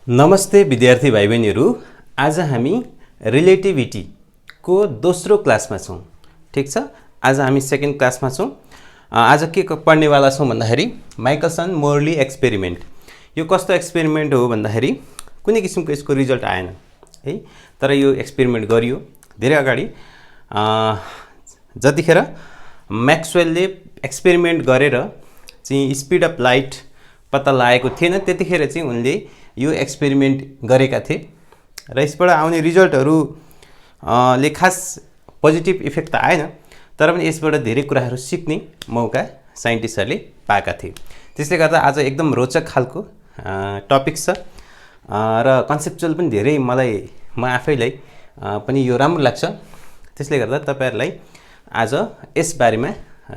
नमस्ते विद्यार्थी भाइ बहिनीहरू। आज हामी रिलेटिभिटी को दोस्रो क्लासमा छौं। ठीक छ, आज हामी सेकेन्ड क्लासमा छौं। आज के पढ्नेवाला छौं भन्दाखेरि माइकलसन मोर्ली एक्सपेरिमेन्ट। यो कस्तो एक्सपेरिमेन्ट हो भन्दाखेरि कुनै किसिमको यसको रिजल्ट आएन है, तर यो एक्सपेरिमेन्ट गरियो धेरै अगाडि। जतिखेर म्याक्सवेलले एक्सपेरिमेन्ट गरेर चाहिँ स्पिड अफ लाइट पत्ता लागेको थिएन, त्यतिखेर चाहिँ उनले यो एक्सपेरिमेन्ट गरेका थिए र यसबाट आउने रिजल्टहरू ले खास पोजिटिभ इफेक्ट त आएन, तर पनि यसबाट धेरै कुराहरू सिक्ने मौका साइन्टिस्टहरूले पाएका थिए। त्यसले गर्दा आज एकदम रोचक खालको टपिक छ र कन्सेप्चुअल पनि धेरै म आफैलाई पनि यो राम्रो लाग्छ। त्यसले गर्दा तपाईहरुलाई आज यस बारेमा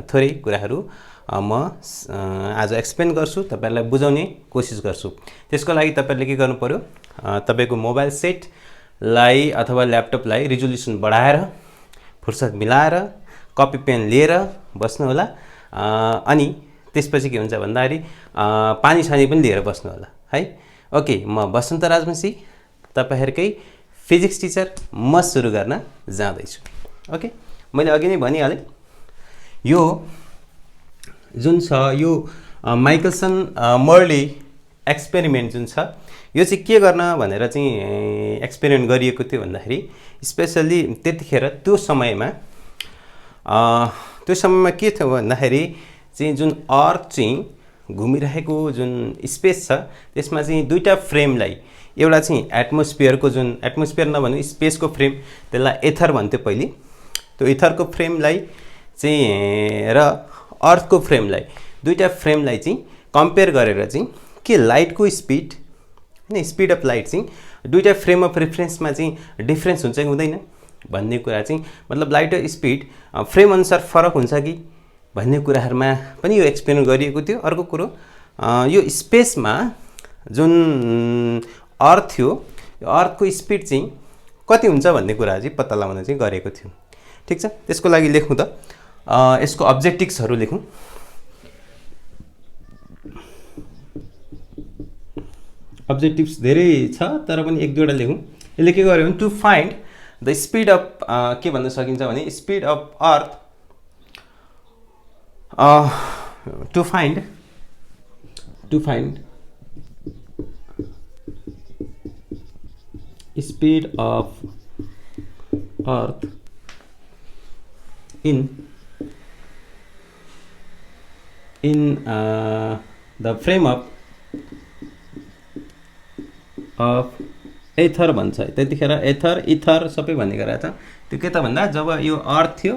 थोरै कुराहरू म आज एक्सप्लेन गर्छु, तपाईहरुलाई बुझाउने कोसिस गर्छु। त्यसको लागि तपाईहरुले के गर्नु पर्यो, तपाईको मोबाइल सेटलाई अथवा ल्यापटपलाई रिजोल्युसन बढाएर फुर्सद मिलाएर कपी पेन लिएर बस्नु होला। अनि त्यसपछि के हुन्छ भन्दाखेरि पानी छानी पनि लिएर बस्नु होला है। ओके, म बसन्त राजवंशी तपाईहरुकै फिजिक्स टिचर म सुरु गर्न जाँदैछु। ओके, मैले अघि नै भनिहालेँ यो जुन छ यो माइकलसन मोर्ली एक्सपेरिमेन्ट जुन छ यो चाहिँ के गर्न भनेर चाहिँ एक्सपेरिमेन्ट गरिएको थियो भन्दाखेरि स्पेशली त्यतिखेर त्यो समयमा के थियो भन्दाखेरि चाहिँ जुन अर्थ चाहिँ घुमिरहेको जुन स्पेस छ त्यसमा चाहिँ दुईटा फ्रेमलाई, एउटा चाहिँ एटमोस्फियरको जुन एटमोस्फियर नभने स्पेसको फ्रेम, त्यसलाई एथर भन्थ्यो पहिले। त्यो एथरको फ्रेमलाई चाहिँ र अर्थको फ्रेमलाई, दुईटा फ्रेमलाई चाहिँ कम्पेयर गरेर चाहिँ के लाइटको स्पिड हैन, स्पिड अफ लाइट चाहिँ दुईटा फ्रेम अफ रेफरेन्समा चाहिँ डिफरेन्स हुन्छ कि हुँदैन भन्ने कुरा चाहिँ, मतलब लाइट र स्पिड फ्रेम अनुसार फरक हुन्छ कि भन्ने कुराहरुमा पनि यो एक्सपेरिमेन्ट गरिएको थियो। अर्को कुरो यो स्पेसमा जुन अर्थ थियो, यो अर्थको स्पिड चाहिँ कति हुन्छ भन्ने कुरा चाहिँ पत्ता लगाउन चाहिँ गरेको थियो। ठीक छ, त्यसको लागि लेखौँ त यसको अब्जेक्टिभ्सहरु लेखौँ। अब्जेक्टिभ्स धेरै छ तर पनि एक दुईवटा लेखौँ। यसले के गर्यो भने to find the speed of के भन्न सकिन्छ भने speed of earth to find speed of earth in the frame of ether भन्छ। त्यतिखेर एथर इथर सबै भन्ने गरेको छ। त्यो के त भन्दा जब यो अर्थ थियो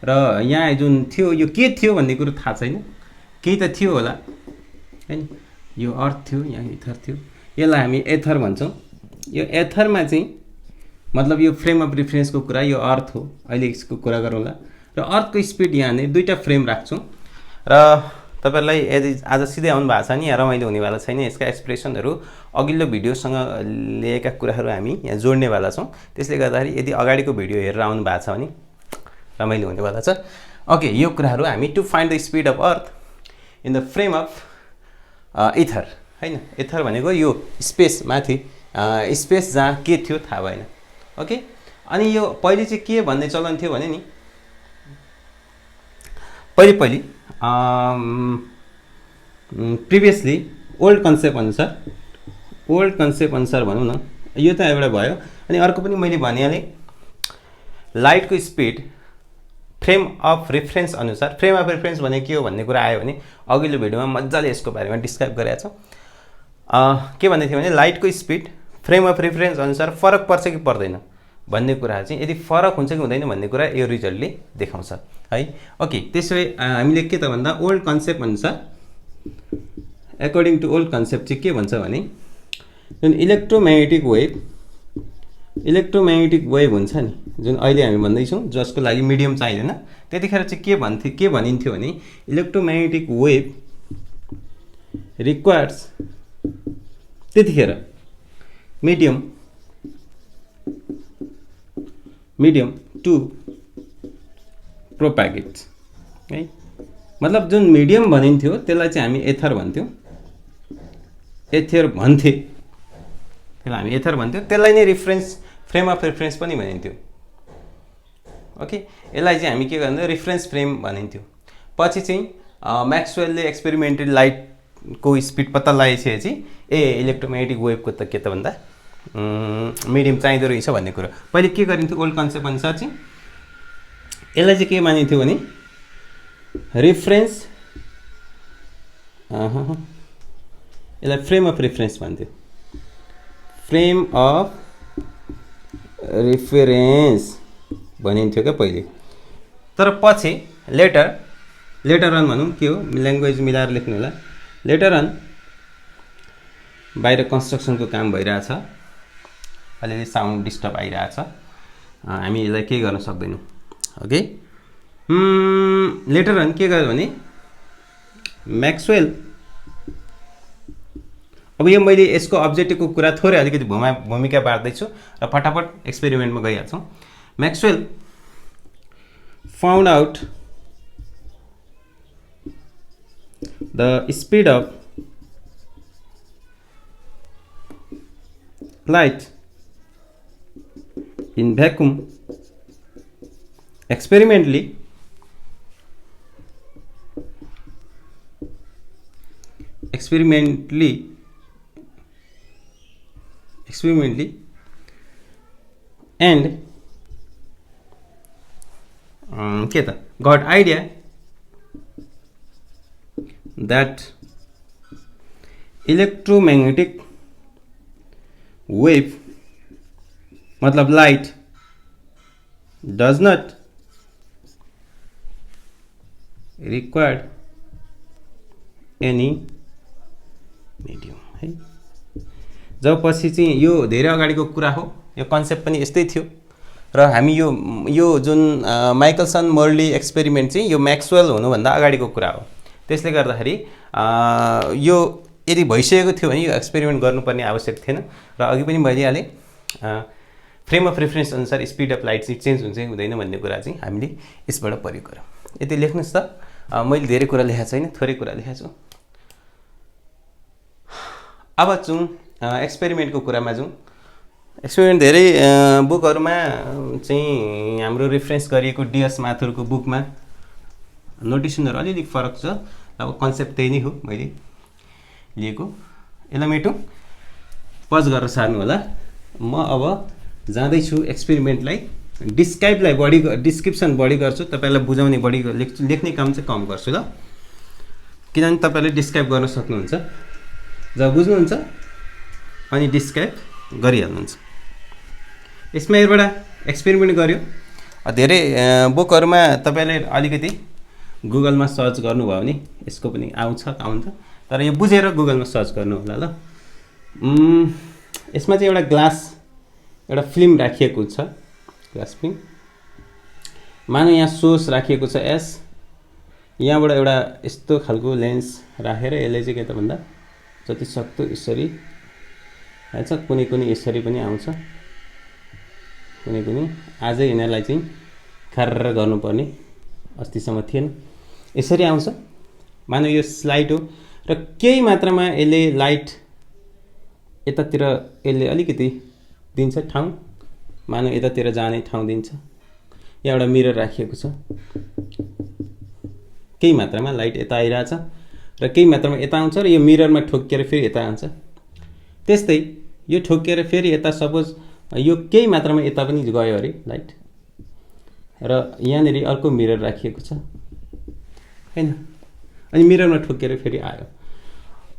र यहाँ जुन थियो यो के थियो भन्ने कुरो थाहा छैन, केही त थियो होला हैन। यो अर्थ थियो, यहाँ इथर थियो, यसलाई हामी एथर भन्छौँ। यो एथरमा चाहिँ मतलब यो फ्रेम अफ रेफरेन्सको कुरा यो अर्थ हो। अहिले यसको कुरा गरौँला र अर्थको स्पिड यहाँले दुईटा फ्रेम राख्छौँ र तपाईहरुलाई यदि आज सिधै आउनु भएको छ नि यहाँ रमाइलो हुनेवाला छैन। यसका एक्सप्रेसनहरु अघिल्लो भिडियोसँग लिएका कुराहरु हामी यहाँ जोड्नेवाला छौं। त्यसले गर्दाखेरि यदि अगाडिको भिडियो हेरेर आउनु भएको छ भने रमाइलो हुनेवाला छ। ओके, यो कुराहरु हामी to find the speed of earth in the frame of ether हैन। इथर भनेको यो स्पेस माथि स्पेस जहाँ के थियो थाहा भएन। ओके, अनि यो पहिले चाहिँ के भन्ने चलन थियो भने नि पहिले प्रिभियसली ओल्ड कन्सेप्ट अनुसार भनौँ न, यो त एउटा भयो। अनि अर्को पनि मैले भनिहालेँ लाइटको स्पिड फ्रेम अफ रेफरेन्स अनुसार। फ्रेम अफ रेफरेन्स भने के हो भन्ने कुरा आयो भने अघिल्लो भिडियोमा मजाले यसको बारेमा डिस्क्राइब गरेको छ। के भन्दै थियो भने लाइटको स्पिड फ्रेम अफ रेफरेन्स अनुसार फरक पर्छ कि पर्दैन भन्ने कुरा चाहिँ, यदि फरक हुन्छ कि हुँदैन भन्ने कुरा यो रिजल्टले देखाउँछ है। ओके, त्यसैले हामीले के त भन्दा ओल्ड कन्सेप्ट अनुसार अकर्डिङ टु ओल्ड कन्सेप्ट चाहिँ के भन्छ भने जुन इलेक्ट्रोम्याग्नेटिक वेभ हुन्छ नि, जुन अहिले हामी भन्दैछौँ जसको लागि मिडियम चाहिँदैन, त्यतिखेर चाहिँ के भनिन्थ्यो भने इलेक्ट्रोम्याग्नेटिक वेभ रिक्वायर्स त्यतिखेर medium to propagate है। मतलब जुन मिडियम भनिन्थ्यो त्यसलाई चाहिँ हामी एथर भन्थ्यौं, एथर भन्थे त्यसलाई हामी एथर भन्थ्यौँ। त्यसलाई नै रिफरेन्स फ्रेम अफ रेफरेन्स पनि भनिन्थ्यो। ओके, यसलाई चाहिँ हामी के गर्छौँ रिफरेन्स फ्रेम भनिन्थ्यो। पछि चाहिँ म्याक्सवेलले एक्सपेरिमेन्टल लाइटको स्पिड पत्ता लगाइसकेपछि इलेक्ट्रोम्याग्नेटिक वेभको त के त भन्दा मिडियम चाहिँदो रहेछ भन्ने कुरो पहिले के गरिन्थ्यो ओल्ड कन्सेप्ट अनुसार चाहिँ यसलाई चाहिँ के मानिन्थ्यो भने रिफरेन्स यसलाई फ्रेम अफ रेफरेन्स भन्थ्यो। फ्रेम अफ रेफरेन्स भनिन्थ्यो क्या पहिले। तर पछि लेटर अन भनौँ के हो ल्याङ्ग्वेज मिलाएर लेख्नु होला। लेटर अन बाहिर कन्स्ट्रक्सनको काम भइरहेछ, अलिअलि साउन्ड डिस्टर्ब आइरहेछ, हामी यसलाई केही गर्न सक्दैनौँ। ओके, लेटर अन के गर्यो भने म्याक्सवेल, अब यो मैले यसको अब्जेक्टिभको कुरा थोरै अलिकति भूमिका बाँड्दैछु र फटाफट एक्सपेरिमेन्टमा गइहाल्छौँ। Maxwell found out the speed of light in vacuum experimentally and got idea that electromagnetic wave मतलब light does not require any medium है। जब पछि चाहिँ यो धेरै अगाडिको कुरा हो, यो कन्सेप्ट पनि यस्तै थियो र हामी यो जुन माइकलसन मर्ली एक्सपेरिमेन्ट चाहिँ यो म्याक्सवेल हुनुभन्दा अगाडिको कुरा हो। त्यसले गर्दाखेरि यो यदि भइसकेको थियो भने यो एक्सपेरिमेन्ट गर्नुपर्ने आवश्यक थिएन र अघि पनि भनिहालेँ फ्रेम अफ रेफरेन्स अनुसार स्पिड अफ लाइट चाहिँ चेन्ज हुन्छ कि हुँदैन भन्ने कुरा चाहिँ हामीले यसबाट प्रयोग गरौँ। यति लेख्नुहोस् त, मैले धेरै कुरा लेखेको छैन, थोरै कुरा लेखेको छु। अब जाउँ एक्सपेरिमेन्टको कुरामा जाउँ। एक्सपेरिमेन्ट धेरै बुकहरूमा चाहिँ हाम्रो रेफरेन्स गरिएको डिएस माथुरको बुकमा नोटेसनहरू अलिअलि फरक छ, अब कन्सेप्ट त्यही नै हो मैले लिएको। यसलाई मेटौँ पज गरेर सार्नु होला। म अब जाँदैछु एक्सपेरिमेन्टलाई डिस्क्रिप्सन बढी गर्छु, तपाईँलाई बुझाउने बढी लेख्ने काम चाहिँ कम गर्छु ल, किनभने तपाईँले डिस्क्राइब गर्न सक्नुहुन्छ जब बुझ्नुहुन्छ अनि डिस्क्राइब गरिहाल्नुहुन्छ। यसमा यहाँबाट एक्सपेरिमेन्ट गर्यो। धेरै बुकहरूमा तपाईँले अलिकति गुगलमा सर्च गर्नुभयो भने यसको पनि आउँछ, तर यो बुझेर गुगलमा सर्च गर्नु होला ल। यसमा चाहिँ एउटा फिल्म राखिएको छ, ग्लास फिल्म। मानौ यहाँ सोर्स राखिएको छ एस, यहाँबाट एउटा यस्तो खालको लेन्स राखेर यसले चाहिँ के त भन्दा जति सक्दो यसरी हाल्छ, कुनै यसरी पनि आउँछ, कुनै आजै यिनीहरूलाई चाहिँ खारेर गर्नुपर्ने, अस्तिसम्म थिएन, यसरी आउँछ। मानौ यो स्लाइड हो र केही मात्रामा यसले लाइट यतातिर यसले अलिकति दिन्छ ठाउँ, मानौ यतातिर जाने ठाउँ दिन्छ। यहाँ एउटा मिरर राखिएको छ, केही मात्रामा लाइट यता आइरहेछ र केही मात्रामा यता आउँछ र यो मिररमा ठोक्किएर फेरि यता आउँछ। त्यस्तै यो ठोक्किएर फेरि यता सपोज यो केही मात्रामा यता पनि गयो अरे लाइट, र यहाँनिर अर्को मिरर राखिएको छ हैन, अनि मिररमा ठोक्किएर फेरि आयो।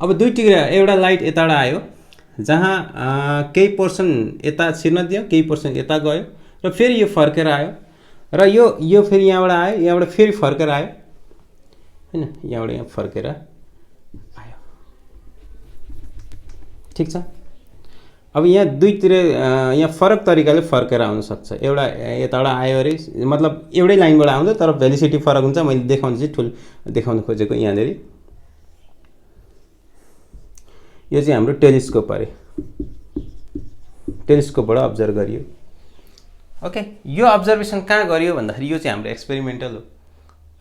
अब दुईवटा एउटा लाइट यताबाट आयो जहाँ केही पोर्सन यता छिर्न दियो, केही पोर्सन यता गयो र फेरि यो फर्केर आयो र यो फेरि यहाँबाट आयो, यहाँबाट फेरि फर्केर आयो हैन, यहाँबाट यहाँ फर्केर आयो। ठिक छ। अब यहाँ दुईतिर यहाँ फरक तरिकाले फर्केर आउन सक्छ। एउटा यताबाट आयो अरे मतलब एउटै लाइनबाट आउँछ तर भेलिसिटी फरक हुन्छ। मैले देखाउनु चाहिँ देखाउन खोजेको यहाँनिर यो चाहिँ हाम्रो टेलिस्कोप अरे, टेलिस्कोपबाट अब्जर्भ गरियो। ओके, यो अब्जर्भेसन कहाँ गरियो भन्दाखेरि यो चाहिँ हाम्रो एक्सपेरिमेन्टल हो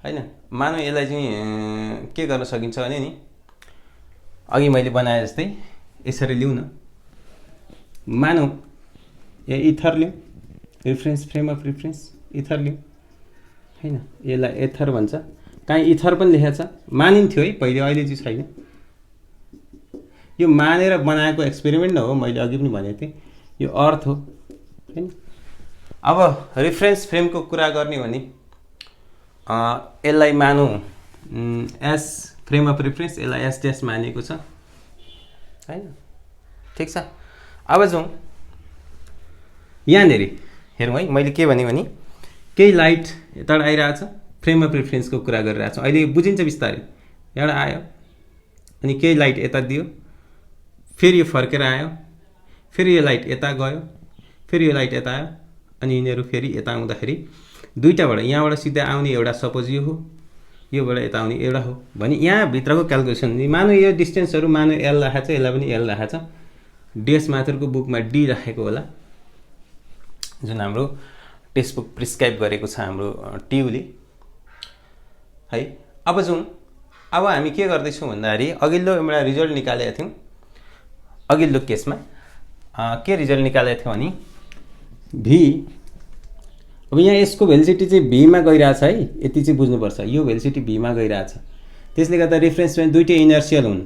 हैन। मानौ यसलाई चाहिँ के गर्न सकिन्छ भने नि अघि मैले बनाए जस्तै यसरी लिउँ न, मानौँ यहाँ इथर लिउँ, reference frame of reference ether लिउँ हैन, यसलाई एथर भन्छ। कहीँ इथर पनि लेखेको छ, मानिन्थ्यो है पहिले, अहिले चाहिँ छैन। यो मानेर बनाएको एक्सपेरिमेन्ट न हो, मैले अघि पनि भनेको थिएँ, यो अर्थ हो हैन। अब रिफरेन्स फ्रेमको कुरा गर्ने भने यसलाई मानौँ एस फ्रेम अफ रिफरेन्स, यसलाई एस ड्यास मानेको छ हैन, ठिक छ। अब जाउँ यहाँनिर हेरौँ है, मैले के भने केही लाइट यताबाट आइरहेछ, फ्रेम अफ रिफरेन्सको कुरा गरिरहेको छु, अहिले बुझिन्छ बिस्तारै। यहाँबाट आयो अनि केही लाइट यता दियो, फेरि यो फर्केर आयो, फेरि यो लाइट यता गयो, फेरि यो लाइट यता आयो, अनि यिनीहरू फेरि यता आउँदाखेरि दुईटाबाट यहाँबाट सिधै आउने एउटा सपोज यो हो, योबाट यता आउने एउटा हो भने यहाँभित्रको क्यालकुलेसन मानौँ यो डिस्टेन्सहरू मानौँ एल राखेको छ, यसलाई पनि एल राखेको छ। डिएस माथुरको बुकमा डी राखेको होला, जुन हाम्रो टेक्स्ट बुक प्रिस्क्राइब गरेको छ हाम्रो ट्युले है। अब जाउँ, अब हामी के गर्दैछौँ भन्दाखेरि अघिल्लो एउटा रिजल्ट निकालेका थियौँ। अघिल्लो केसमा के रिजल्ट निकालेको थियो भने भी, अब यहाँ यसको भेलिसिटी चाहिँ भीमा गइरहेछ है, यति चाहिँ बुझ्नुपर्छ, यो भेलिसिटी भीमा गइरहेछ। त्यसले गर्दा रिफरेन्स फ्रेम दुईटै इनर्सियल हुन्,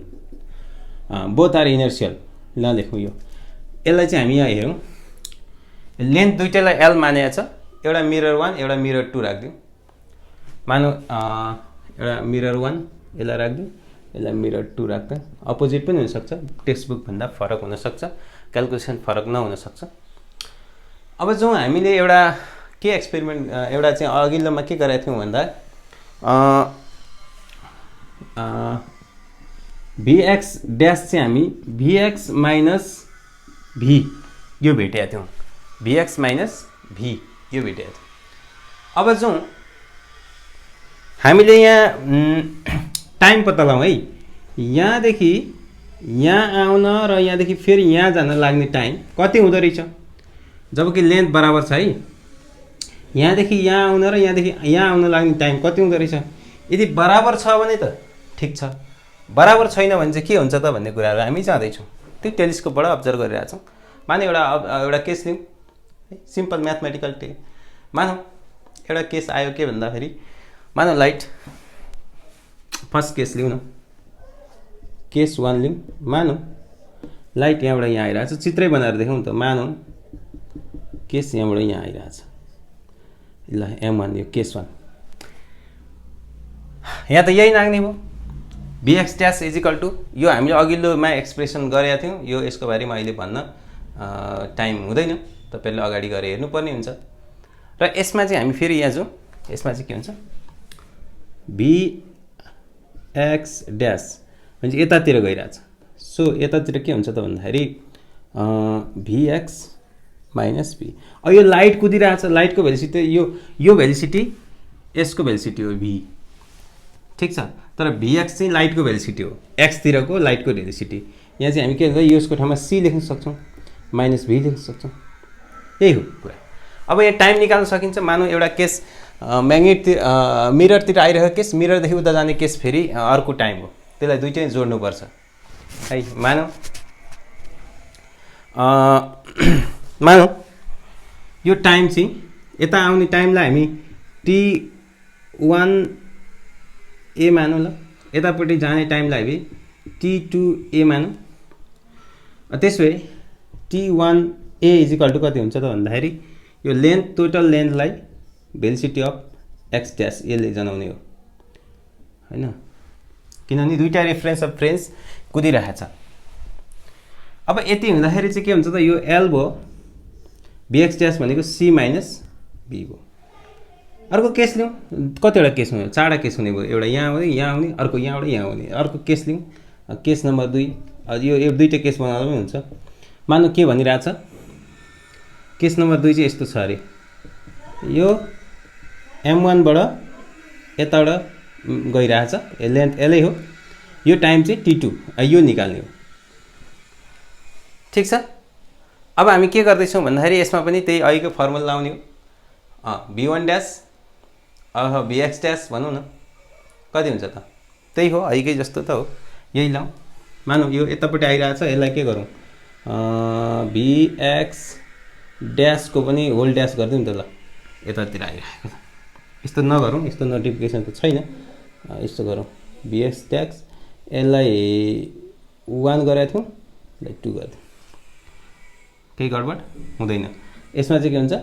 बोथ आर इनर्सियल। नलेखौँ यो, यसलाई चाहिँ हामी यहाँ हेरौँ, लेन्थ दुईटैलाई एल मानेको छ, एउटा मिरर 1 एउटा मिरर 2 राखिदिउँ। मानौँ एउटा मिरर 1 यसलाई राखिदिउँ, यसलाई मिरर 2 राख्दा अपोजिट पनि हुनसक्छ, टेक्स्ट बुकभन्दा फरक हुनसक्छ, क्यालकुलेसन फरक नहुनसक्छ। अब जाउँ हामीले एउटा के एक्सपेरिमेन्ट, एउटा चाहिँ अघिल्लोमा के गरेका थियौँ भन्दा भीएक्स ड्यास चाहिँ हामी भीएक्स माइनस भी यो भेटेका थियौँ, भीएक्स माइनस भी यो भेटेका थियौँ। अब जाउँ हामीले यहाँ टाइम पत्ता लगाउँ है, यहाँदेखि यहाँ आउन र यहाँदेखि फेरि यहाँ जान लाग्ने टाइम कति हुँदो रहेछ, जबकि लेन्थ बराबर छ है। यहाँदेखि यहाँ आउन र यहाँदेखि यहाँ आउन लाग्ने टाइम कति हुँदो रहेछ। यदि बराबर छ भने त ठिक छ, बराबर छैन भने चाहिँ के हुन्छ त भन्ने कुराहरू हामी जाँदैछौँ, त्यो टेलिस्कोपबाट अब्जर्भ गरिरहेछौँ। मानौँ एउटा केस लिउँ, सिम्पल म्याथमेटिकल मानौँ एउटा केस आयो के भन्दाखेरि मानौँ लाइट, फर्स्ट केस लिउँ न, केस 1 लिउँ। मानौँ लाइट यहाँबाट यहाँ आइरहेछ, चित्रै बनाएर देखाउँ त, मानौँ केस यहाँबाट यहाँ आइरहेछ, ल M1 यो केस 1, यहाँ त यही नाग्ने भयो। Bx ड्यास इजिकल टू यो हामीले अघिल्लोमा एक्सप्रेसन गरेका थियौँ, यो यसको बारेमा अहिले भन्न टाइम हुँदैन, तपाईँहरूले अगाडि गएर हेर्नुपर्ने हुन्छ। र यसमा चाहिँ हामी फेरि यहाँ जाउँ, यसमा चाहिँ के हुन्छ Bx ड्यास भने यतातिर गइरहेछ, सो यतातिर के हुन्छ त भन्दाखेरि Vx माइनस भी। अब यो लाइट कुदिरहेछ, लाइटको भेलिसिटी यो भेलिसिटी यसको भेलिसिटी हो भी, ठिक छ। तर Vx चाहिँ लाइटको भेलिसिटी हो, एक्सतिरको लाइटको भेलिसिटी। यहाँ चाहिँ हामी के भन्छ यसको ठाउँमा सी लेख्न सक्छौँ, माइनस भी लेख्न सक्छौँ, यही हो कुरा। अब यहाँ टाइम निकाल्न सकिन्छ। मानौँ एउटा केस म्याग्नेटतिर मिररतिर आइरहेको केस, मिररदेखि उता जाने केस फेरि अर्को टाइम हो, त्यसलाई दुईटै जोड्नुपर्छ है। मानौँ यो टाइम चाहिँ यता आउने टाइमलाई हामी T1A मानौँ ल, यतापट्टि जाने टाइमलाई हामी T2A मानौँ। त्यसो भए T1A इजिकल टू कति हुन्छ त भन्दाखेरि यो लेन्थ, टोटल लेन्थलाई भेलिसिटी अफ एक्स ड्यास यसले जनाउने हो हैन, किनभने दुईटा रेफरेन्स अफ फ्रेम्स कुदिरहेको छ। अब यति हुँदाखेरि चाहिँ के हुन्छ त, यो एल भयो, Bx ड्यास भनेको सी माइनस बी भयो। अर्को केस लिउँ, कतिवटा केस हुने, 4वटा केस हुने भयो, एउटा यहाँ आउने, यहाँ आउने, अर्को यहाँबाट यहाँ आउने। अर्को केस लिउँ, केस नम्बर 2, यो दुईवटा केस बनाउँदा पनि हुन्छ। मान्नु के भनिरहेछ, केस नम्बर 2 चाहिँ यस्तो छ अरे, यो M1 बाट यताबाट गइरहेछ, लेन्थ एलै हो, यो टाइम चाहिँ T2, यो निकाल्ने हो, ठिक छ। अब हामी के गर्दैछौँ भन्दाखेरि यसमा पनि त्यही अघिको फर्मुला लाउने हो, V1 ड्यास Vx ड्यास भनौँ न, कति हुन्छ त, त्यही हो, अघिकै जस्तो त हो, यही लाउँ। मानौँ यो यतापट्टि आइरहेछ, यसलाई के गरौँ भीएक्स ड्यासको पनि होल ड्यास गरिदिउँ नि त ल, यतातिर आइरहेको छ। यस्तो नगरौँ, यस्तो नोटिफिकेसन त छैन। यस्तो गरौँ, भीएक्स ड्यास यसलाई 1 गरेको थियौँ, यसलाई 2 गरिदिउँ, केही गडबड हुँदैन। यसमा चाहिँ के हुन्छ,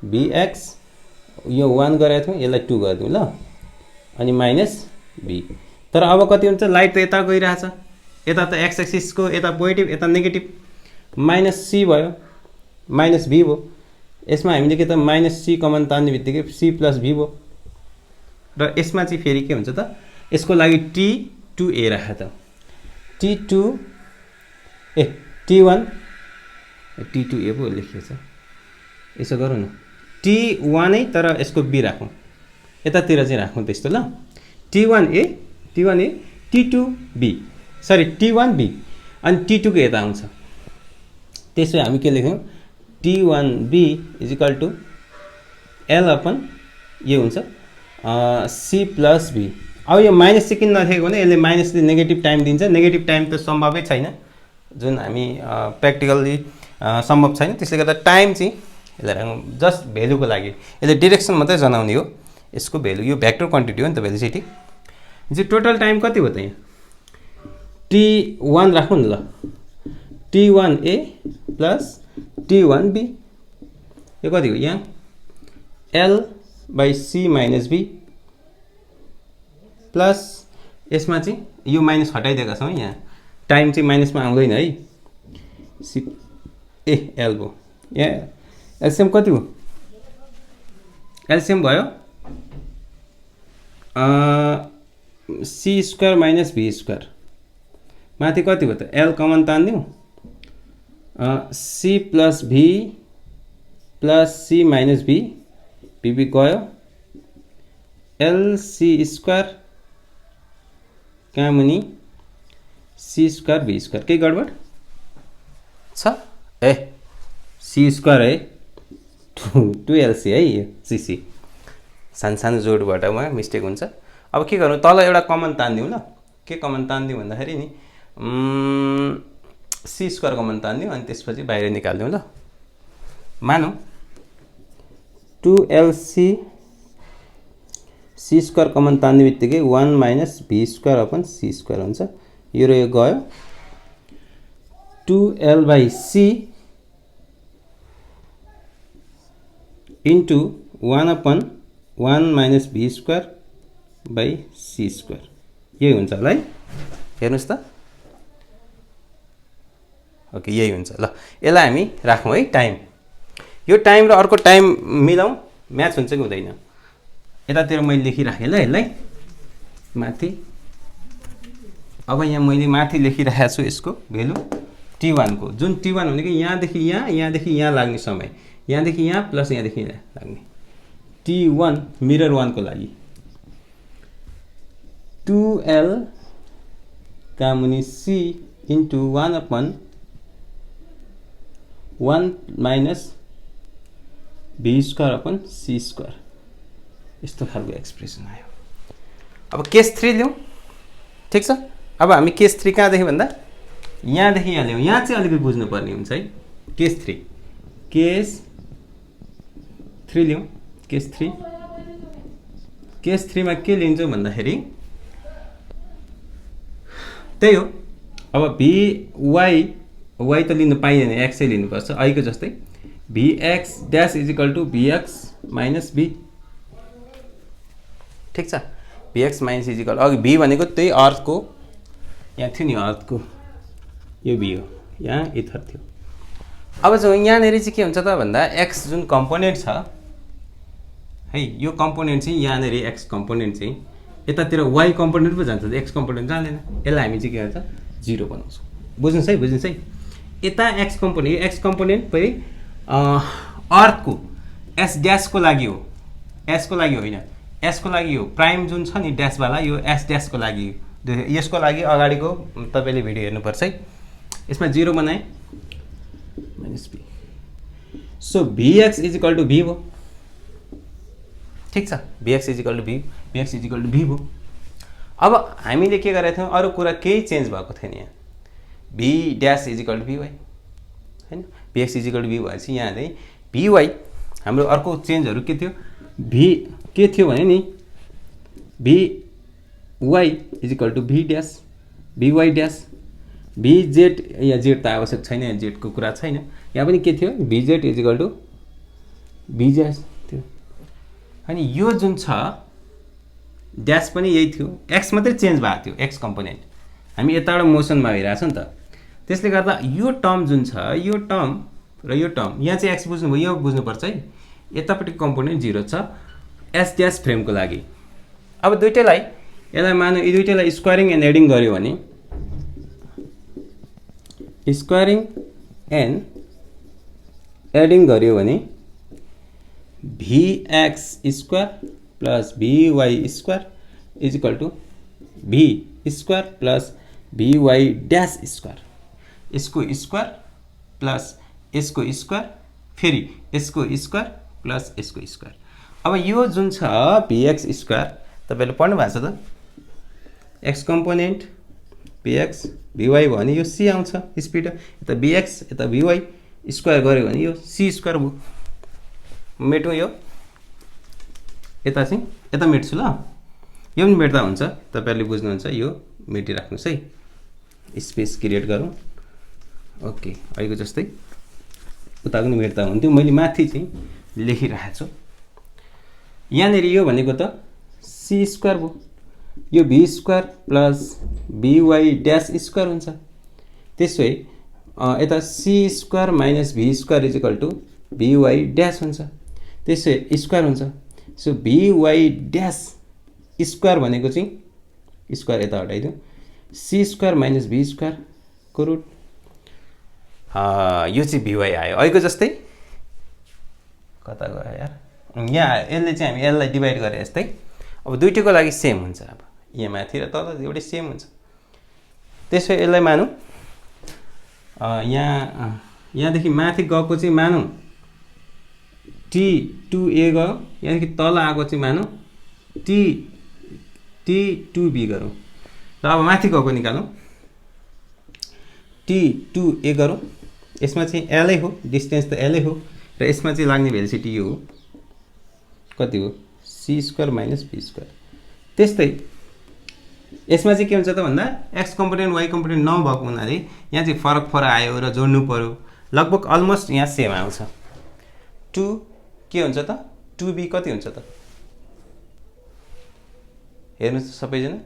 भीएक्स यो 1 गरेको थियौँ, यसलाई 2 गरिदिउँ ल, अनि माइनस भी। तर अब कति हुन्छ, लाइट त यता गइरहेछ, यता त एक्स एक्सिसको यता पोजिटिभ यता नेगेटिभ, माइनस सी भयो, माइनस भी भयो। यसमा हामीले के त माइनस सी कमन तान्ने बित्तिकै सी प्लस भी भयो। र यसमा चाहिँ फेरि के हुन्छ त, यसको लागि T2A राख त, T1 T2A पो लेखिएको छ। यसो गरौँ न, T1 नै तर यसको बी राखौँ, यतातिर चाहिँ राखौँ त्यस्तो ल। T1A T2B, सरी T1B अनि T2 को यता आउँछ। त्यसो हामी के लेख्यौँ, T1B is equal to L upon यो हुन्छ C प्लस B। अब यो माइनस चाहिँ किन नलेखेको भने यसले माइनसले नेगेटिभ टाइम दिन्छ, नेगेटिभ टाइम त सम्भवै छैन, जुन हामी प्र्याक्टिकल्ली सम्भव छैन। त्यसले गर्दा टाइम चाहिँ यसलाई राखौँ जस्ट भेल्युको लागि, यसले डिरेक्सन मात्रै जनाउने हो, यसको भेल्यु यो भेक्टर क्वान्टिटी हो नि त भेलोसिटी। जो टोटल टाइम कति हो त यहाँ, T1 राख्नु नि ल, T1A प्लस T1B, यो कति हो यहाँ L/C माइनस B प्लस यसमा चाहिँ यो माइनस हटाइदिएका छौँ, यहाँ टाइम चाहिँ माइनसमा आउँदैन है, सी एल भयो। यहाँ एलसिएम कति हो, एलसिएम भयो C square minus v square, माथि कति भयो त, एल कमन तानिदिउँ, सी प्लस भी प्लस सी माइनस भी, बीबी गयो, एलसी स्क्वायर कहाँ मुनि सी स्क्वायर भी स्क्वायर, केही गडबड छ, ए सी स्क्वायर है 2LC है, यो सीसी सानो सानो जोडबाट मिस्टेक हुन्छ। अब के गर्नु, तल एउटा कमन तानिदिउँ ल, के कमन तानिदिउँ भन्दाखेरि नि सी स्क्वायर कमन तानिदिउँ, अनि त्यसपछि बाहिर निकालिदिउँ ल। मानौँ 2LC सी स्क्वायर कमन तान्ने बित्तिकै 1 minus v square upon c square हुन्छ, यो र यो गयो, 2L/C into 1 upon 1 minus v square by c square, यही हुन्छ होला है, हेर्नुहोस् त, ओके यही हुन्छ ल। यसलाई हामी राखौँ है टाइम, यो टाइम र अर्को टाइम मिलाउँ, म्याच हुन्छ कि हुँदैन। यतातिर मैले लेखिराखेँ ल यसलाई माथि, अब यहाँ मैले माथि लेखिरहेको छु यसको भेल्यु T1 को, जुन T1 भनेको यहाँदेखि यहाँ, यहाँदेखि यहाँ लाग्ने समय, यहाँदेखि यहाँ प्लस यहाँदेखि यहाँ लाग्ने, T1 मिरर 1 को लागि 2L का मुनि C into 1 upon 1 minus v square upon c square, यस्तो खालको एक्सप्रेसन आयो। अब केस 3 लिउँ, ठिक छ। अब हामी केस 3 कहाँदेखि भन्दा यहाँदेखि यहाँ ल्याउँ, यहाँ चाहिँ अलिकति बुझ्नुपर्ने हुन्छ है। केस 3 लिउँ, केस 3 मा के लिन्छौँ भन्दाखेरि त्यही हो, अब वाई त लिनु पाइँदैन, एक्स नै लिनुपर्छ अहिलेको जस्तै, भीएक्स ड्यास इजिकल टु भीएक्स माइनस भी, ठिक छ। भीएक्स माइनस इजिकल, अघि भी भनेको त्यही अर्थको यहाँ थियो नि, अर्थको यो भी हो, यहाँ इथर थियो। अब जो यहाँनिर चाहिँ के हुन्छ त भन्दा एक्स जुन कम्पोनेन्ट छ है, यो कम्पोनेन्ट चाहिँ यहाँनिर एक्स कम्पोनेन्ट चाहिँ यतातिर वाई कम्पोनेन्ट पो जान्छ, एक्स कम्पोनेन्ट जाँदैन, यसलाई हामी चाहिँ के भन्छ 0 बनाउँछौँ। बुझ्नुहोस् है, यता एक्स कम्पोनेन्ट फेरि अर्थको एस ड्यासको लागि हो, एसको लागि होइन, एसको लागि हो, प्राइम जुन छ नि ड्यासवाला, यो एस ड्यासको लागि, यसको लागि अगाडिको तपाईँले भिडियो हेर्नुपर्छ है। यसमा 0 बनाएँ minus v, so vx equal to v भयो, ठिक छ। Vx equal to v, vx equal to v भयो। अब हामीले के गरेका थियौँ, अरू कुरा केही चेन्ज भएको थिएन यहाँ, v dash equal to v y, हैन px इक्वल टु v भएपछि यहाँ चाहिँ vy हाम्रो अर्को चेन्जहरु के थियो v के थियो भने नि vy equal to v dash vy dash vz या z त आवश्यक छैन यहाँ z को कुरा छैन यहाँ पनि के थियो vz इक्वल टु vz थियो अनि यो जुन छ ड्याश पनि यही थियो x मात्रै चेन्ज भएको थियो x कम्पोनेन्ट हामी यताबाट मोसनमा भइराछ नि त त्यसले गर्दा यो टर्म जुन छ यो टर्म र यो टर्म यहाँ चाहिँ x बुझ्नु भयो यो बुझ्नु पर्छ है यतापटि कम्पोनेन्ट 0 छ s ड्याश फ्रेमको लागि अब दुईटैलाई यसलाई मानौ यी दुईटैलाई स्क्वायरिङ एन्ड एडिङ गर्यो भने स्क्वायरिङ एन्ड एडिङ गर्यो भने vx square plus vy square is equal to v square plus vy dash square यसको स्क्वायर प्लस यसको स्क्वायर फेरि यसको स्क्वायर प्लस यसको स्क्वायर अब यो जुन छ vx स्क्वायर तपाईले पढ्नु भएको छ त x कम्पोनेन्ट vx vy भने यो c आउँछ स्पिड यता vx यता vy स्क्वायर गर्यो भने यो c स्क्वायर भयो मेटौँ यो यता चाहिँ यता मेट्छु ल यो पनि मेट्दा हुन्छ तपाईहरुले बुझ्नुहुन्छ यो मेटिराख्नुस् है स्पेस क्रिएट गरौँ ओके अहिलेको जस्तै उता पनि मेट्दा हुन्थ्यो मैले माथि चाहिँ लेखिरहेको छु यहाँनिर यो भनेको त c स्क्वायर भयो यो v square plus vy dash square हुन्छ त्यसै यता c square minus v square is equal to vy dash हुन्छ त्यसै स्क्वायर हुन्छ सो vy ड्याश स्क्वायर भनेको चाहिँ स्क्वायर यता हटाइदिउँ c square minus v square को रुट यो चाहिँ vy आयो अहिलेको जस्तै कता गयो यार यहाँ यसले चाहिँ हामी यसलाई डिभाइड गरे जस्तै अब दुईटैको लागि सेम हुन्छ अब यहाँ माथि र तल एउटै सेम हुन्छ त्यसै यसलाई मानौँ यहाँदेखि माथि गएको चाहिँ मानौँ t2a गयो यहाँदेखि तल आएको चाहिँ मानौँ t2b गरौँ र अब माथि गएको निकालौँ t2a गरौँ यसमा चाहिँ l हो डिस्टेन्स त l हो र यसमा चाहिँ लाग्ने भेलोसिटी यो हो कति हो c square minus v square त्यस्तै यसमा चाहिँ के हुन्छ त भन्दा x कम्पोनेन्ट y कम्पोनेन्ट नभएको हुनाले यहाँ चाहिँ फरक आयो र जोड्नु पर्यो लगभग अलमोस्ट यहाँ सेम आउँछ 2 के हुन्छ त 2b कति हुन्छ त हेर्नुस् सबैजना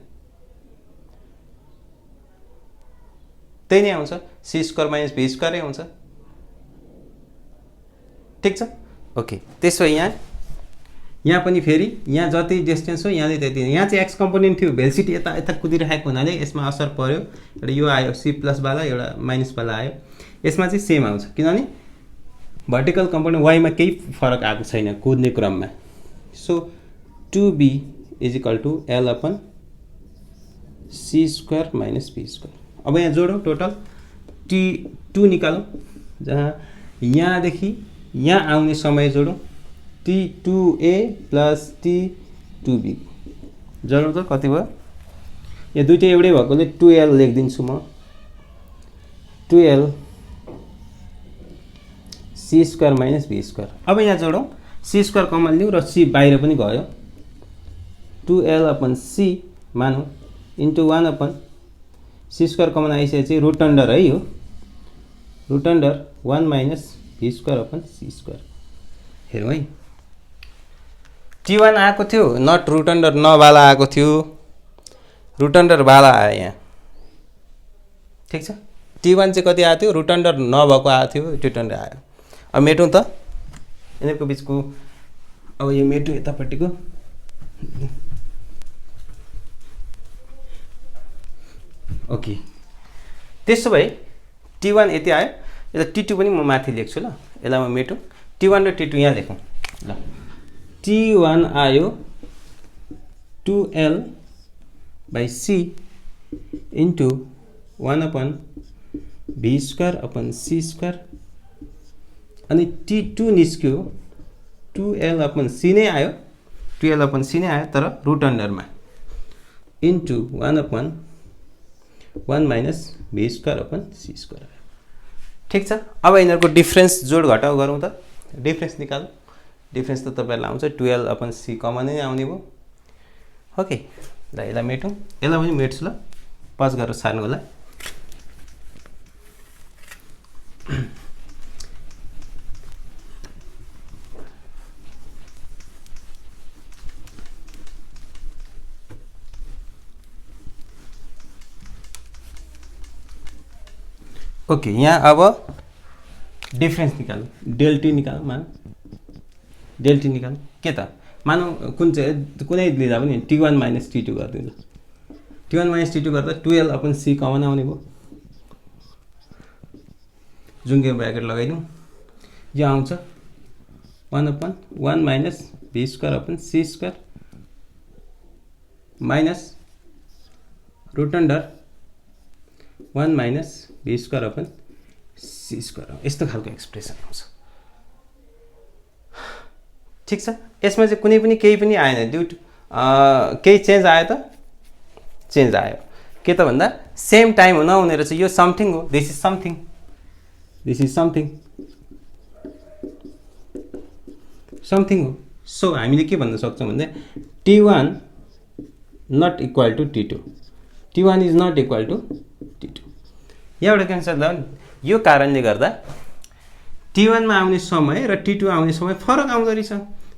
त्यही नै आउँछ c square minus v square आउँछ ठीक छ ओके त्यसो यहाँ पनि फेरि यहाँ जति डिस्टेन्स हो यहाँले त्यति यहाँ चाहिँ x कम्पोनेन्ट थियो भेलोसिटी यता यता कुदिरहेको हुनाले यसमा असर पर्यो र यो आयो c प्लस वाला एउटा माइनस वाला आयो यसमा चाहिँ सेम आउँछ किनभने भर्टिकल कम्पोनेन्ट y मा केही फरक आएको छैन कुद्ने क्रममा so 2b is equal to l upon c square minus v square अब यहाँ जोडौँ टोटल t2 निकालौँ जहाँ यहाँदेखि यहाँ आउने समय जोडौँ t2a प्लस t2b जोडौँ त कति भयो यहाँ दुईटै एउटै भएकोले 2l लेखिदिन्छु म 2l c square minus v square अब यहाँ जोडौँ c स्क्वायर कमन लिउँ र c बाहिर पनि गयो 2l अपन c मानौँ into 1 upon c square common आइसकेपछि रुट अन्डर है हो root under 1 minus v square upon c square हेरौँ है t1 आएको थियो नट रुट अन्डर नवाला आएको थियो रुट अन्डर वाला आयो यहाँ ठीक छ t1 चाहिँ कति आएको थियो रुट अन्डर नभएको आएको थियो रुट अन्डर आयो अब मेटौँ त यिनीहरूको बिचको अब यो मेटौँ यतापट्टिको ओके त्यसो भए t1 यति आयो यता t2 पनि म माथि लेख्छु ल यसलाई म मेटौँ t1 र t2 यहाँ लेखौँ ल t1 आयो 2l by c into 1 upon b square upon c square अनि t2 निस्क्यो 2l upon c नै आयो 2l upon c नै आयो तर रुट अन्डरमा into 1 upon 1 minus b square upon c square ठीक छ। अब यिनीहरूको डिफ्रेन्स जोड घटाउ गरौँ त। डिफ्रेन्स निकालौँ। डिफ्रेन्स त तपाईहरुलाई आउँछ 12/c कमन नै आउने भयो। ओके, ल यसलाई मेटौँ। यसलाई पनि मेट्छु ल, पज गरेर सार्नु होला। ओके, यहाँ अब डिफ्रेन्स निकालौँ। डेल्टी निकालौँ। मान डेल्टी निकालौँ के त, मानौँ कुन चाहिँ कुनै लिँदा पनि t1 - t2 गरिदिनु। t1 - t2 गर्दा 12/c कमन आउने भयो। जुङ्गे ब्र्याकेट लगाइदिउँ। यो आउँछ 1/1 - v²/c² minus root under 1 - v²/c²। यस्तो खालको एक्सप्रेसन आउँछ। ठीक छ। यसमा चाहिँ कुनै पनि केही पनि आएन, ड्यु टु केही चेन्ज आयो त, चेन्ज आयो के त भन्दा सेम टाइम नहुने रहेछ। यो समथिङ हो, this is something, this is something, something हो। सो हामीले के भन्न सक्छौँ भन्दा t1 not equal to t2, t1 is not equal to t2। यहाँबाट के हुन्छ, यो कारणले गर्दा t1 मा आउने समय र t2 आउने समय फरक आउँदो रहेछ।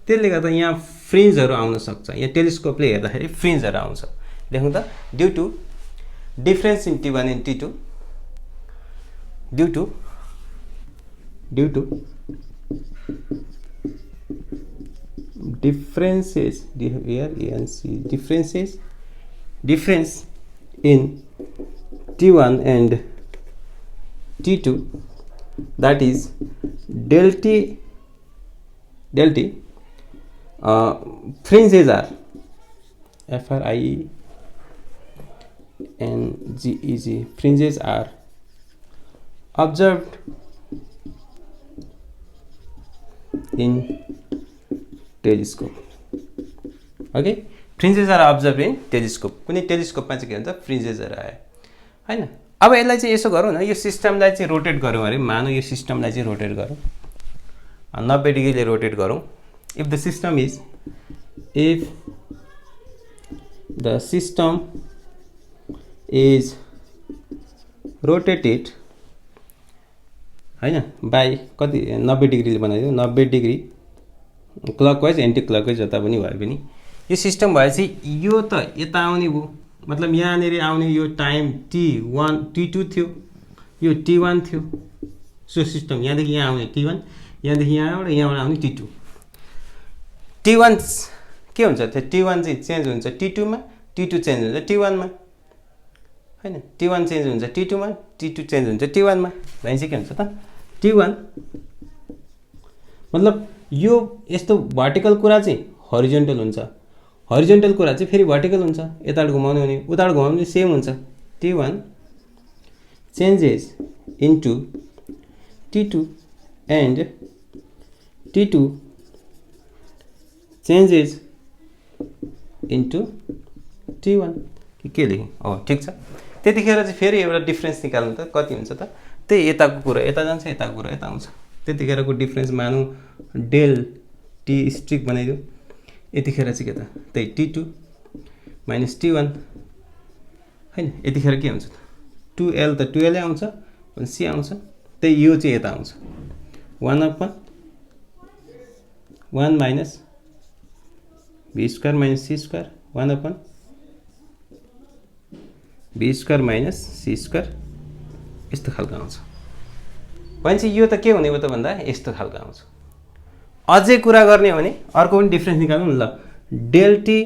त्यसले गर्दा यहाँ फ्रिन्जहरू आउन सक्छ। यहाँ टेलिस्कोपले हेर्दाखेरि फ्रिन्जहरू आउँछ। लेखौँ त, due to difference in t1 and t2, due to differences here ANC difference in T1 and T2, that is del T fringes are FRIENGES fringes are observed in telescope. Okay, fringes are observe in telescope. कुनै टेलिस्कोपमा चाहिँ के हुन्छ, फ्रिन्जेसहरू आयो हैन। अब यसलाई चाहिँ यसो गरौँ न, यो सिस्टमलाई चाहिँ रोटेट गरौँ अरे। मानौँ यो सिस्टमलाई चाहिँ रोटेट गरौँ, 90 डिग्रीले रोटेट गरौँ। If the system is rotated हैन बाई कति 90 डिग्रीले बनाइदिउँ, 90 डिग्री क्लकवाइज एन्टी क्लकवाइज जता पनि भयो भने यो सिस्टम भएपछि यो त यता आउने भयो। मतलब यहाँनिर आउने यो टाइम t1 t2 थियो, यो t1 थियो। सो सिस्टम यहाँदेखि यहाँ आउने t1, यहाँदेखि यहाँबाट आउने t2। t1 के हुन्छ त्यो, t1 चाहिँ चेन्ज हुन्छ t2 मा, t2 चेन्ज हुन्छ t1 मा हैन। t1 चेन्ज हुन्छ t2 मा, t2 चेन्ज हुन्छ t1 मा। भनेपछि के हुन्छ त, t1 मतलब यो यस्तो भर्टिकल कुरा चाहिँ हरिजन्टल हुन्छ, हरिजन्टल कुरा चाहिँ फेरि भर्टिकल हुन्छ। यताबाट घुमाउने भने उताबाट घुमाउने सेम हुन्छ। t1 changes into t2 and t2 changes into t1। के लेखेँ? हो, ठिक छ। त्यतिखेर चाहिँ फेरि एउटा डिफ्रेन्स निकाल्नु त कति हुन्छ त, त्यही यताको कुरा यता जान्छ, यताको कुरा यता आउँछ। त्यतिखेरको डिफ्रेन्स मानौँ डेल टी स्ट्रिक बनाइदिउँ। यतिखेर चाहिँ के त, त्यही t2 माइनस t1 हैन। यतिखेर के हुन्छ त, 2l त 2l आउँछ, अनि c आउँछ। त्यही यो चाहिँ यता आउँछ 1/1 minus v² minus c², 1/v² minus c²। यस्तो खालको आउँछ। भनेपछि यो त के हुने भयो त भन्दा यस्तो खालको आउँछ। अझै कुरा गर्ने हो भने अर्को पनि डिफ्रेन्स निकाल्नु न ल। Del t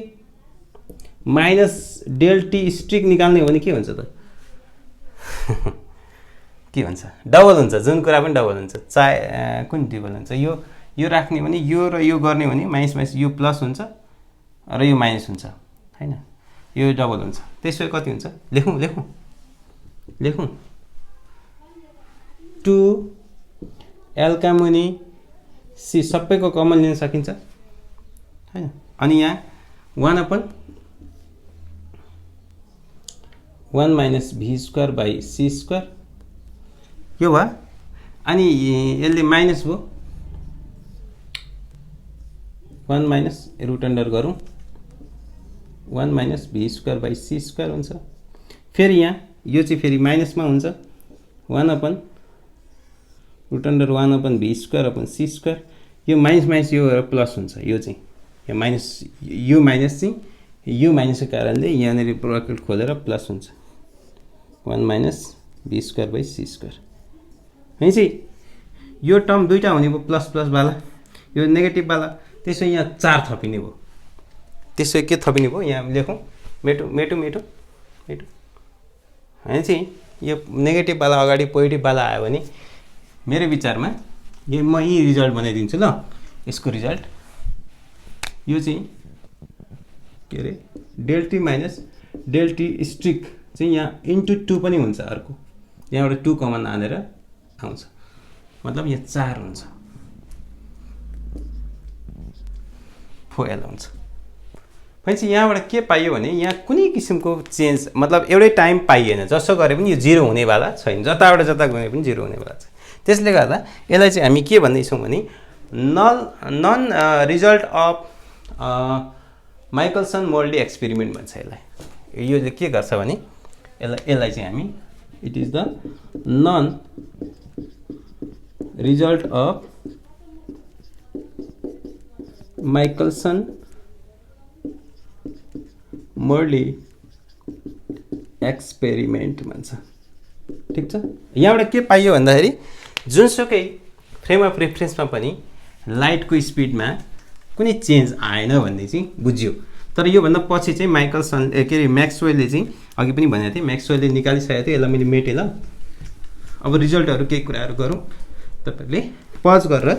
minus del t streak निकाल्ने हो भने के हुन्छ त, के हुन्छ, डबल हुन्छ। जुन कुरा पनि डबल हुन्छ। चाहे कुन डबल हुन्छ, यो राख्ने भने यो र यो गर्ने हो भने माइनस माइनस यो प्लस हुन्छ र यो माइनस हुन्छ हैन। यो डबल हुन्छ। त्यसो कति हुन्छ, लेखौँ 2l का मुनि c सबैको कमन लिन सकिन्छ हैन। अनि यहाँ 1/1 माइनस v² बाई c²। यो भयो। अनि यसले माइनस भयो 1 माइनस रुट अन्डर गरौँ 1 minus v square by c square हुन्छ। फेरि यहाँ यो चाहिँ फेरि माइनसमा हुन्छ 1 upon root under 1 upon v square upon c square. यो माइनस माइनस यो प्लस हुन्छ। यो चाहिँ यो माइनस चाहिँ यो माइनसको कारणले यहाँनिर ब्राकेट खोलेर प्लस हुन्छ 1 minus v square by c square. है चाहिँ यो टर्म दुईटा हुने भयो प्लस प्लस वाला यो नेगेटिभ वाला। त्यसो यहाँ 4 थपिने भयो। त्यसो के थपिने भयो यहाँ लेखौँ मेटो मेटो मेटो मेटो। होइन चाहिँ यो नेगेटिभ वाला अगाडि पोजिटिभ वाला आयो भने मेरो विचारमा यो म यी रिजल्ट बनाइदिन्छु ल। यसको रिजल्ट यो चाहिँ के अरे del t minus del t streak चाहिँ यहाँ इन्टु 2 पनि हुन्छ। अर्को यहाँबाट 2 कमन हानेर आउँछ मतलब यहाँ 4 हुन्छ 4l हुन्छ। भनेपछि यहाँबाट के पाइयो भने यहाँ कुनै किसिमको चेन्ज मतलब एउटै टाइम पाइएन। जसो गरे पनि यो 0 हुनेवाला छैन। जताबाट जता गए पनि 0 हुनेवाला छ। त्यसले गर्दा यसलाई चाहिँ हामी के भन्दैछौँ भने non result of Michelson Morley experiment भन्छ यसलाई। यो के गर्छ भने यसलाई चाहिँ हामी it is the non result of Michelson Morley experiment भन्छ। ठिक छ। यहाँबाट के पाइयो भन्दाखेरि जुनसुकै फ्रेम अफ रेफरेन्समा पनि लाइटको स्पिडमा कुनै चेन्ज आएन भन्ने चाहिँ बुझ्यो। तर योभन्दा पछि चाहिँ माइकलसन के अरे म्याक्सवेलले चाहिँ अघि पनि भनेको थिएँ म्याक्सवेलले निकालिसकेको थियो। यसलाई मैले मेटेँ ल। अब रिजल्टहरू केही कुराहरू गरौँ। तपाईँहरूले पज गरेर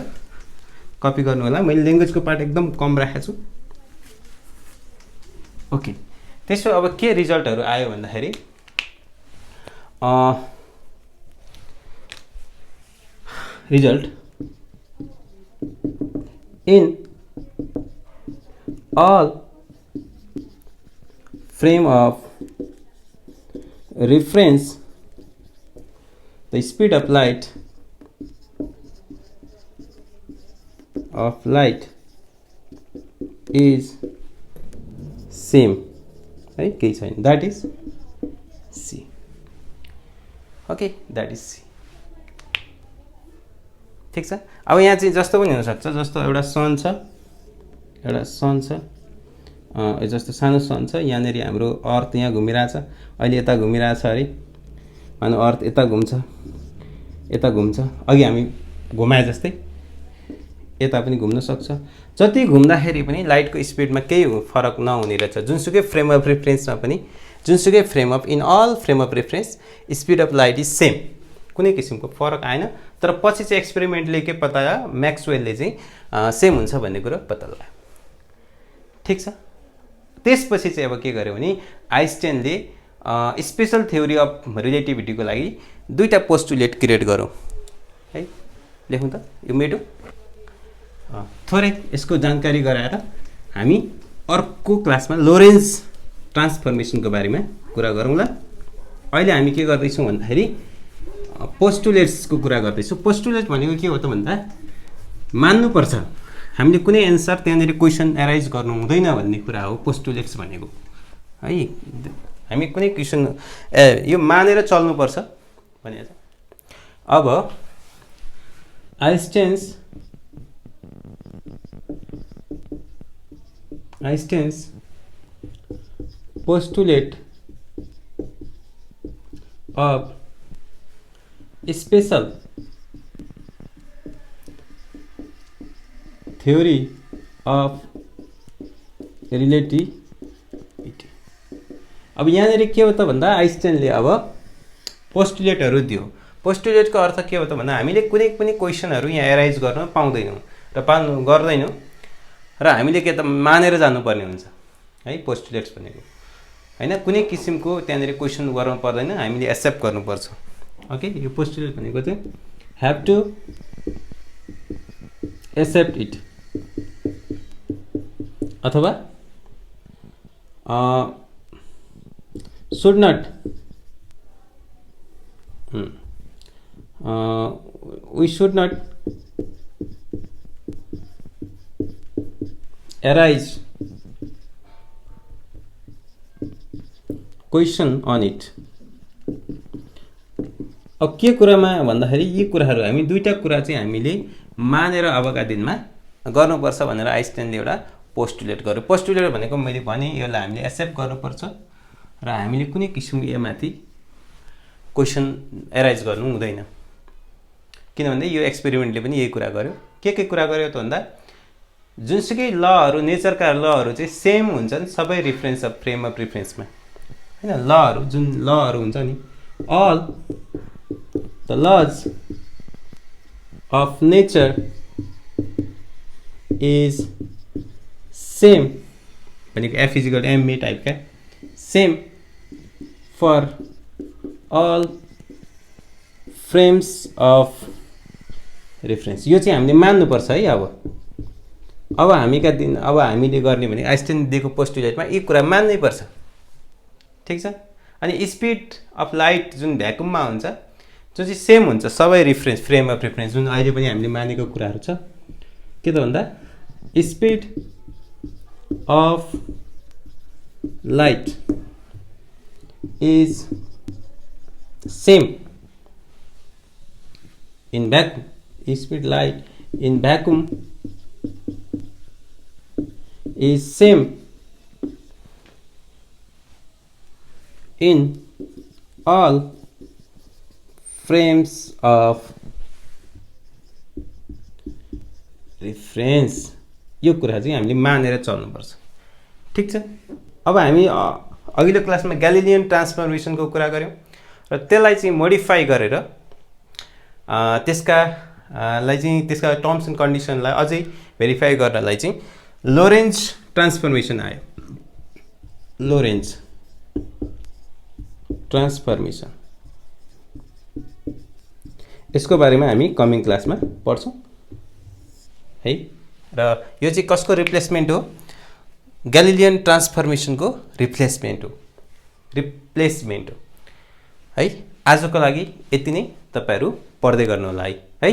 कपी गर्नु होला। मैले ल्याङ्ग्वेजको पार्ट एकदम कम राखेको छु। ओके त्यसो अब के रिजल्टहरू आयो भन्दाखेरि result in all frame of reference the speed of light is same है केही छैन that is C। okay that is C। ठिक छ। अब यहाँ चाहिँ जस्तो पनि हुनसक्छ जस्तो एउटा सन छ जस्तो सानो सन छ। यहाँनिर हाम्रो अर्थ यहाँ घुमिरहेछ अहिले यता घुमिरहेछ अरे मानौ अर्थ यता घुम्छ अघि हामी घुमाए जस्तै यता पनि घुम्न सक्छ। जति घुम्दाखेरि पनि लाइटको स्पिडमा केही फरक नहुने रहेछ। जुनसुकै फ्रेम अफ रेफरेन्समा पनि जुनसुकै frame of inertial frame of reference speed of light is same. कुनै किसिमको फरक आएन। तर पछि चाहिँ एक्सपेरिमेन्टले के पत्ता लगायो म्याक्सवेलले चाहिँ सेम हुन्छ भन्ने कुरो पत्ता लगायो। ठिक छ। त्यसपछि चाहिँ अब के गर्यो भने आइन्स्टाइनले स्पेशल थ्योरी अफ रिलेटिभिटीको लागि दुईटा पोस्टुलेट क्रिएट गरौँ है। लेखौँ त यो मेटो थोरै यसको जानकारी गराएर हामी अर्को क्लासमा लोरेन्ज ट्रान्सफर्मेसनको बारेमा कुरा गरौँ ल। अहिले हामी के गर्दैछौँ भन्दाखेरि पोस्टुलेट्सको कुरा गर्दैछौँ। पोस्टुलेट भनेको के हो त भन्दा मान्नुपर्छ हामीले कुनै एन्सर त्यहाँनिर क्वेसन एराइज गर्नु हुँदैन भन्ने कुरा हो पोस्टुलेट्स भनेको है। हामी कुनै क्वेसन यो मानेर चल्नुपर्छ भने अब Einstein's postulate of special theory of relativity। अब यहाँनिर के हो त भन्दा आइन्स्टाइनले अब पोस्टुलेटहरू दियो। पोस्टुलेटको अर्थ के हो त भन्दा हामीले कुनै पनि क्वेसनहरू यहाँ एराइज गर्न पाउँदैनौँ र गर्दैनौँ र हामीले के त मानेर जानुपर्ने हुन्छ है पोस्टुलेट्स भनेको हैन। कुनै किसिमको त्यहाँनिर क्वेसन गर्न पर्दैन हामीले एक्सेप्ट गर्नुपर्छ। ओके यो पोस्टुलेट भनेको चाहिँ ह्याभ टु एक्सेप्ट इट अथवा should not we should not arise question on it. अब के कुरामा भन्दाखेरि यी कुराहरू हामी दुईटा कुरा चाहिँ हामीले मानेर अबका दिनमा गर्नुपर्छ भनेर आइन्स्टाइनले एउटा पोस्टुलेट गर्यो। पोस्टुलेट भनेको मैले भने यसलाई हामीले एक्सेप्ट गर्नुपर्छ र हामीले कुनै किसिमको यसमाथि क्वेसन एराइज गर्नु हुँदैन, किनभने यो एक्सपेरिमेन्टले पनि यही कुरा गर्यो। के कुरा गर्यो त भन्दा जुनसुकै लहरू नेचरका लहरू चाहिँ सेम हुन्छन् सबै रिफरेन्स अफ फ्रेम अफ रिफरेन्समा, हैन। लहरू जुन लहरू हुन्छ नि, all the laws of nature is same भनेको एफ इजिकल एमए टाइपका same for all frames of reference. यो चाहिँ हामीले मान्नुपर्छ है। अब हामीले गर्ने भने आइन्स्टाइन दिएको पोस्टुलेटमा यी कुरा मान्नै पर्छ, ठिक छ। अनि स्पिड अफ लाइट जुन भ्याकुममा हुन्छ, जो चाहिँ सेम हुन्छ सबै रिफरेन्स फ्रेम अफ रेफरेन्स, जुन अहिले पनि हामीले मानेको कुराहरू छ। के त भन्दा speed of light is same in vacuum, speed light in vacuum is same in all frames of reference। यो कुरा चाहिँ हामीले मानेर चल्नुपर्छ, ठिक छ। अब हामी अघिल्लो क्लासमा ग्यालिलियन ट्रान्सफर्मेसनको कुरा गऱ्यौँ र त्यसलाई चाहिँ मोडिफाई गरेर त्यसका टर्म्स एन्ड कन्डिसनलाई अझै भेरिफाई गर्नलाई चाहिँ लोरेन्ज ट्रान्सफर्मेसन आयो। लोरेन्ज ट्रान्सफर्मेसन, यसको बारेमा हामी कमिङ क्लासमा पढ्छौँ है। र यो चाहिँ कसको रिप्लेसमेन्ट हो? ग्यालिलियन ट्रान्सफर्मेसनको रिप्लेसमेन्ट हो है। आजको लागि यति नै, तपाईहरु पढ्दै गर्नु होला है।